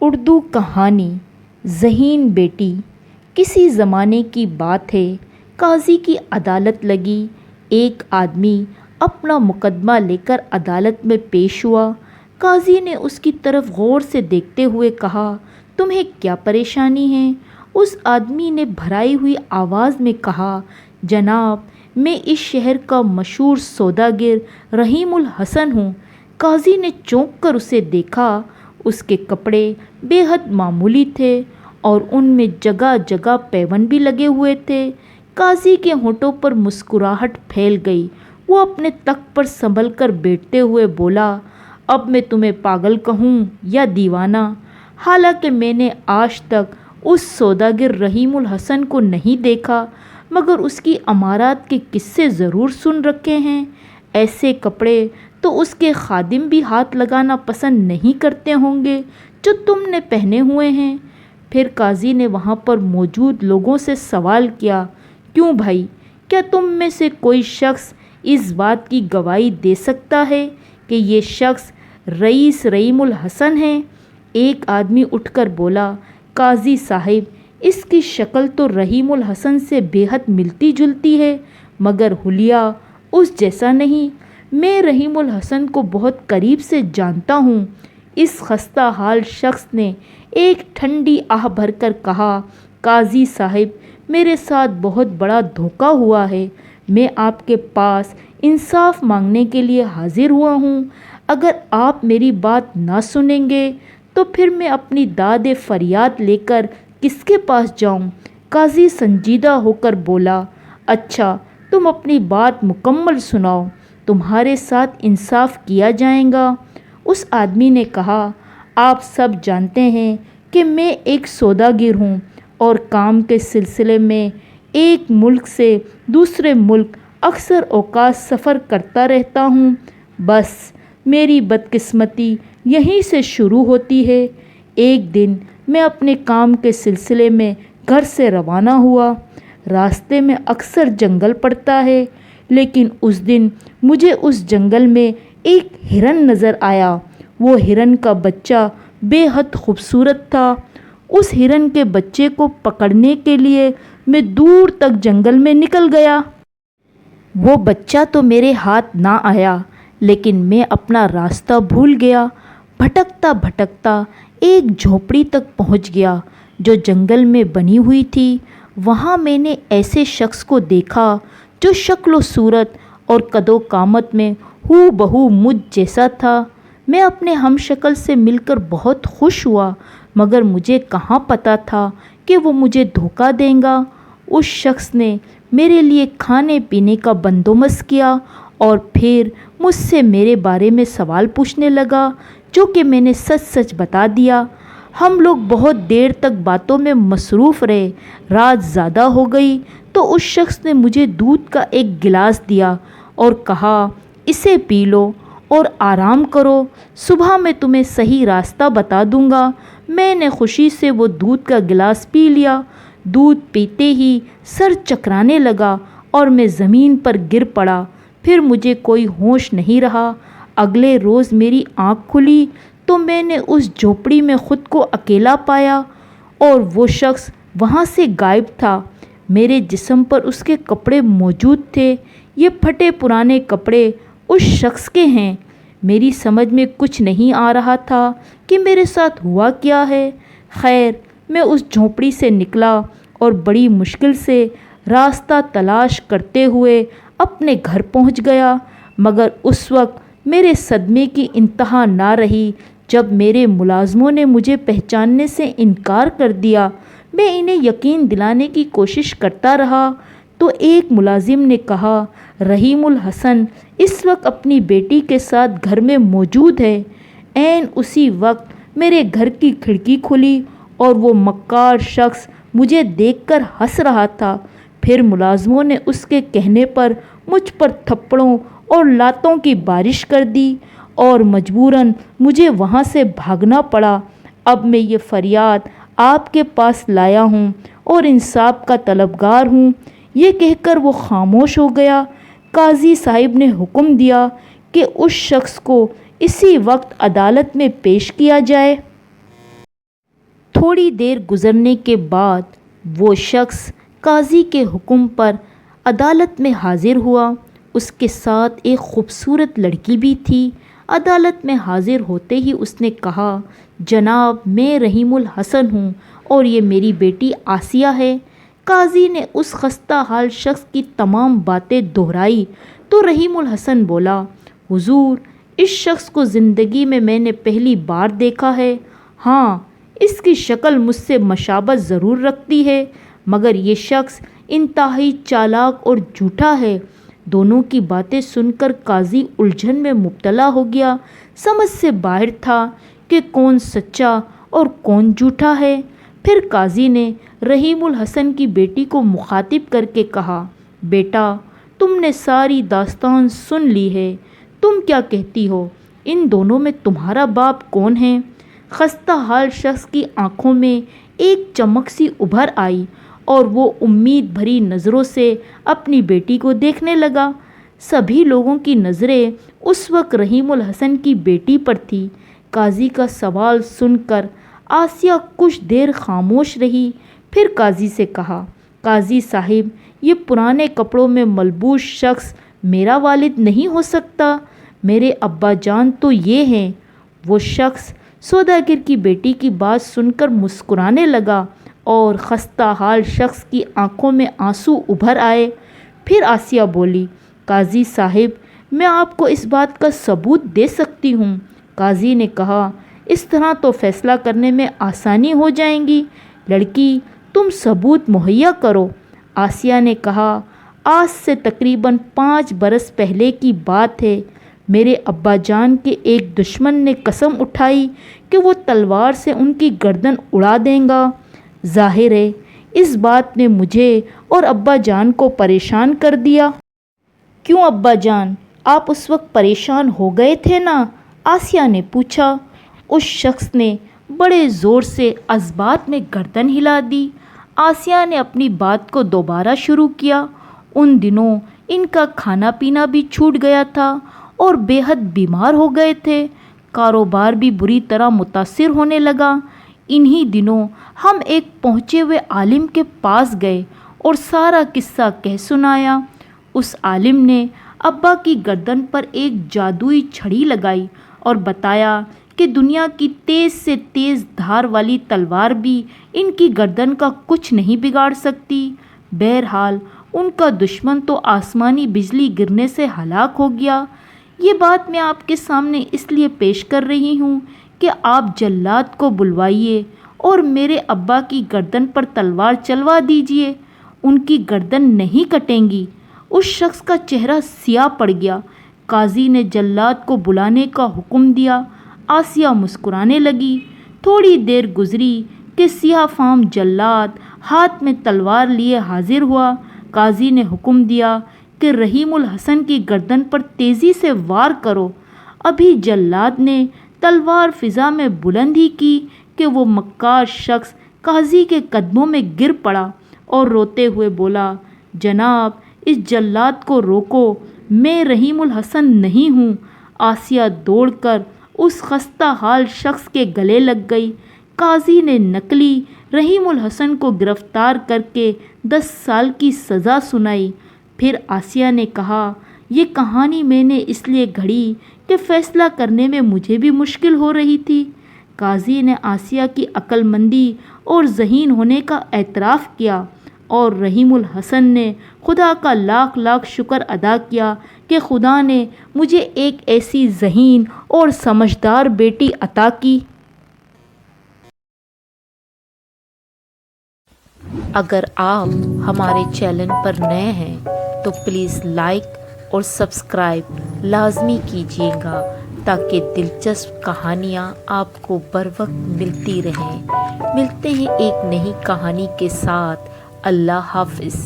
اردو کہانی ذہین بیٹی۔ کسی زمانے کی بات ہے، قاضی کی عدالت لگی۔ ایک آدمی اپنا مقدمہ لے کر عدالت میں پیش ہوا۔ قاضی نے اس کی طرف غور سے دیکھتے ہوئے کہا، تمہیں کیا پریشانی ہے؟ اس آدمی نے بھرائی ہوئی آواز میں کہا، جناب، میں اس شہر کا مشہور سوداگر رحیم الحسن ہوں۔ قاضی نے چونک کر اسے دیکھا۔ اس کے کپڑے بے حد معمولی تھے اور ان میں جگہ جگہ پیوند بھی لگے ہوئے تھے۔ قاضی کے ہونٹوں پر مسکراہٹ پھیل گئی۔ وہ اپنے تخت پر سنبھل کر بیٹھتے ہوئے بولا، اب میں تمہیں پاگل کہوں یا دیوانہ؟ حالانکہ میں نے آج تک اس سوداگر رحیم الحسن کو نہیں دیکھا، مگر اس کی امارات کے قصے ضرور سن رکھے ہیں۔ ایسے کپڑے تو اس کے خادم بھی ہاتھ لگانا پسند نہیں کرتے ہوں گے جو تم نے پہنے ہوئے ہیں۔ پھر قاضی نے وہاں پر موجود لوگوں سے سوال کیا، کیوں بھائی، کیا تم میں سے کوئی شخص اس بات کی گواہی دے سکتا ہے کہ یہ شخص رئیس رحیم الحسن ہے؟ ایک آدمی اٹھ کر بولا، قاضی صاحب، اس کی شکل تو رحیم الحسن سے بے حد ملتی جلتی ہے، مگر حلیہ اس جیسا نہیں۔ میں رحیم الحسن کو بہت قریب سے جانتا ہوں۔ اس خستہ حال شخص نے ایک ٹھنڈی آہ بھر کر کہا، قاضی صاحب، میرے ساتھ بہت بڑا دھوکہ ہوا ہے۔ میں آپ کے پاس انصاف مانگنے کے لیے حاضر ہوا ہوں۔ اگر آپ میری بات نہ سنیں گے تو پھر میں اپنی داد فریاد لے کر کس کے پاس جاؤں؟ قاضی سنجیدہ ہو کر بولا، اچھا، تم اپنی بات مکمل سناؤ، تمہارے ساتھ انصاف کیا جائے گا۔ اس آدمی نے کہا، آپ سب جانتے ہیں کہ میں ایک سوداگر ہوں اور کام کے سلسلے میں ایک ملک سے دوسرے ملک اکثر اوقات سفر کرتا رہتا ہوں۔ بس میری بدقسمتی یہیں سے شروع ہوتی ہے۔ ایک دن میں اپنے کام کے سلسلے میں گھر سے روانہ ہوا۔ راستے میں اکثر جنگل پڑتا ہے، لیکن اس دن مجھے اس جنگل میں ایک ہرن نظر آیا۔ وہ ہرن کا بچہ بے حد خوبصورت تھا۔ اس ہرن کے بچے کو پکڑنے کے لیے میں دور تک جنگل میں نکل گیا۔ وہ بچہ تو میرے ہاتھ نہ آیا، لیکن میں اپنا راستہ بھول گیا۔ بھٹکتا بھٹکتا ایک جھونپڑی تک پہنچ گیا جو جنگل میں بنی ہوئی تھی۔ وہاں میں نے ایسے شخص کو دیکھا جو شکل و صورت اور قد و قامت میں ہو بہو مجھ جیسا تھا۔ میں اپنے ہم شکل سے مل کر بہت خوش ہوا، مگر مجھے کہاں پتہ تھا کہ وہ مجھے دھوکہ دے گا۔ اس شخص نے میرے لیے کھانے پینے کا بندوبست کیا اور پھر مجھ سے میرے بارے میں سوال پوچھنے لگا، جو کہ میں نے سچ سچ بتا دیا۔ ہم لوگ بہت دیر تک باتوں میں مصروف رہے۔ رات زیادہ ہو گئی تو اس شخص نے مجھے دودھ کا ایک گلاس دیا اور کہا، اسے پی لو اور آرام کرو، صبح میں تمہیں صحیح راستہ بتا دوں گا۔ میں نے خوشی سے وہ دودھ کا گلاس پی لیا۔ دودھ پیتے ہی سر چکرانے لگا اور میں زمین پر گر پڑا۔ پھر مجھے کوئی ہوش نہیں رہا۔ اگلے روز میری آنکھ کھلی تو میں نے اس جھونپڑی میں خود کو اکیلا پایا اور وہ شخص وہاں سے غائب تھا۔ میرے جسم پر اس کے کپڑے موجود تھے۔ یہ پھٹے پرانے کپڑے اس شخص کے ہیں۔ میری سمجھ میں کچھ نہیں آ رہا تھا کہ میرے ساتھ ہوا کیا ہے۔ خیر، میں اس جھونپڑی سے نکلا اور بڑی مشکل سے راستہ تلاش کرتے ہوئے اپنے گھر پہنچ گیا، مگر اس وقت میرے صدمے کی انتہا نہ رہی جب میرے ملازموں نے مجھے پہچاننے سے انکار کر دیا۔ میں انہیں یقین دلانے کی کوشش کرتا رہا تو ایک ملازم نے کہا، رحیم الحسن اس وقت اپنی بیٹی کے ساتھ گھر میں موجود ہے۔ عین اسی وقت میرے گھر کی کھڑکی کھلی اور وہ مکار شخص مجھے دیکھ کر ہنس رہا تھا۔ پھر ملازموں نے اس کے کہنے پر مجھ پر تھپڑوں اور لاتوں کی بارش کر دی اور مجبوراً مجھے وہاں سے بھاگنا پڑا۔ اب میں یہ فریاد آپ کے پاس لایا ہوں اور انصاف کا طلبگار ہوں۔ یہ کہہ کر وہ خاموش ہو گیا۔ قاضی صاحب نے حکم دیا کہ اس شخص کو اسی وقت عدالت میں پیش کیا جائے۔ تھوڑی دیر گزرنے کے بعد وہ شخص قاضی کے حکم پر عدالت میں حاضر ہوا۔ اس کے ساتھ ایک خوبصورت لڑکی بھی تھی۔ عدالت میں حاضر ہوتے ہی اس نے کہا، جناب میں رحیم الحسن ہوں اور یہ میری بیٹی آسیہ ہے۔ قاضی نے اس خستہ حال شخص کی تمام باتیں دہرائی تو رحیم الحسن بولا، حضور اس شخص کو زندگی میں نے پہلی بار دیکھا ہے۔ ہاں اس کی شکل مجھ سے مشابہت ضرور رکھتی ہے، مگر یہ شخص انتہائی چالاک اور جھوٹا ہے۔ دونوں کی باتیں سن کر قاضی الجھن میں مبتلا ہو گیا، سمجھ سے باہر تھا کہ کون سچا اور کون جھوٹا ہے۔ پھر قاضی نے رحیم الحسن کی بیٹی کو مخاطب کر کے کہا، بیٹا تم نے ساری داستان سن لی ہے، تم کیا کہتی ہو؟ ان دونوں میں تمہارا باپ کون ہے؟ خستہ حال شخص کی آنکھوں میں ایک چمک سی ابھر آئی اور وہ امید بھری نظروں سے اپنی بیٹی کو دیکھنے لگا۔ سبھی لوگوں کی نظریں اس وقت رحیم الحسن کی بیٹی پر تھی۔ قاضی کا سوال سن کر آسیہ کچھ دیر خاموش رہی، پھر قاضی سے کہا، قاضی صاحب یہ پرانے کپڑوں میں ملبوس شخص میرا والد نہیں ہو سکتا، میرے ابا جان تو یہ ہیں۔ وہ شخص سوداگر کی بیٹی کی بات سن کر مسکرانے لگا اور خستہ حال شخص کی آنکھوں میں آنسو ابھر آئے۔ پھر آسیہ بولی، قاضی صاحب میں آپ کو اس بات کا ثبوت دے سکتی ہوں۔ قاضی نے کہا، اس طرح تو فیصلہ کرنے میں آسانی ہو جائیں گی، لڑکی تم ثبوت مہیا کرو۔ آسیہ نے کہا، آج سے تقریباً 5 برس پہلے کی بات ہے، میرے ابا جان کے ایک دشمن نے قسم اٹھائی کہ وہ تلوار سے ان کی گردن اڑا دیں گا۔ ظاہر ہے اس بات نے مجھے اور ابا جان کو پریشان کر دیا۔ کیوں ابا جان، آپ اس وقت پریشان ہو گئے تھے نا؟ آسیہ نے پوچھا۔ اس شخص نے بڑے زور سے اثبات میں گردن ہلا دی۔ آسیہ نے اپنی بات کو دوبارہ شروع کیا، ان دنوں ان کا کھانا پینا بھی چھوٹ گیا تھا اور بے حد بیمار ہو گئے تھے، کاروبار بھی بری طرح متاثر ہونے لگا۔ انہی دنوں ہم ایک پہنچے ہوئے عالم کے پاس گئے اور سارا قصہ کہہ سنایا۔ اس عالم نے ابا کی گردن پر ایک جادوئی چھڑی لگائی اور بتایا کہ دنیا کی تیز سے تیز دھار والی تلوار بھی ان کی گردن کا کچھ نہیں بگاڑ سکتی۔ بہرحال ان کا دشمن تو آسمانی بجلی گرنے سے ہلاک ہو گیا۔ یہ بات میں آپ کے سامنے اس لیے پیش کر رہی ہوں کہ آپ جلاد کو بلوائیے اور میرے ابا کی گردن پر تلوار چلوا دیجیے، ان کی گردن نہیں کٹیں گی۔ اس شخص کا چہرہ سیاہ پڑ گیا۔ قاضی نے جلاد کو بلانے کا حکم دیا۔ آسیہ مسکرانے لگی۔ تھوڑی دیر گزری کہ سیاہ فام جلاد ہاتھ میں تلوار لیے حاضر ہوا۔ قاضی نے حکم دیا کہ رحیم الحسن کی گردن پر تیزی سے وار کرو۔ ابھی جلاد نے تلوار فضا میں بلند ہی کی کہ وہ مکار شخص قاضی کے قدموں میں گر پڑا اور روتے ہوئے بولا، جناب اس جلاد کو روکو، میں رحیم الحسن نہیں ہوں۔ آسیہ دوڑ کر اس خستہ حال شخص کے گلے لگ گئی۔ قاضی نے نکلی رحیم الحسن کو گرفتار کر کے 10 سال کی سزا سنائی۔ پھر آسیہ نے کہا، یہ کہانی میں نے اس لیے گھڑی کہ فیصلہ کرنے میں مجھے بھی مشکل ہو رہی تھی۔ قاضی نے آسیہ کی عقل مندی اور ذہین ہونے کا اعتراف کیا اور رحیم الحسن نے خدا کا لاکھ لاکھ شکر ادا کیا کہ خدا نے مجھے ایک ایسی ذہین اور سمجھدار بیٹی عطا کی۔ اگر آپ ہمارے چینل پر نئے ہیں تو پلیز لائک اور سبسکرائب لازمی کیجیے گا تاکہ دلچسپ کہانیاں آپ کو بر وقت ملتی رہیں۔ ملتے ہیں ایک نئی کہانی کے ساتھ۔ اللہ حافظ۔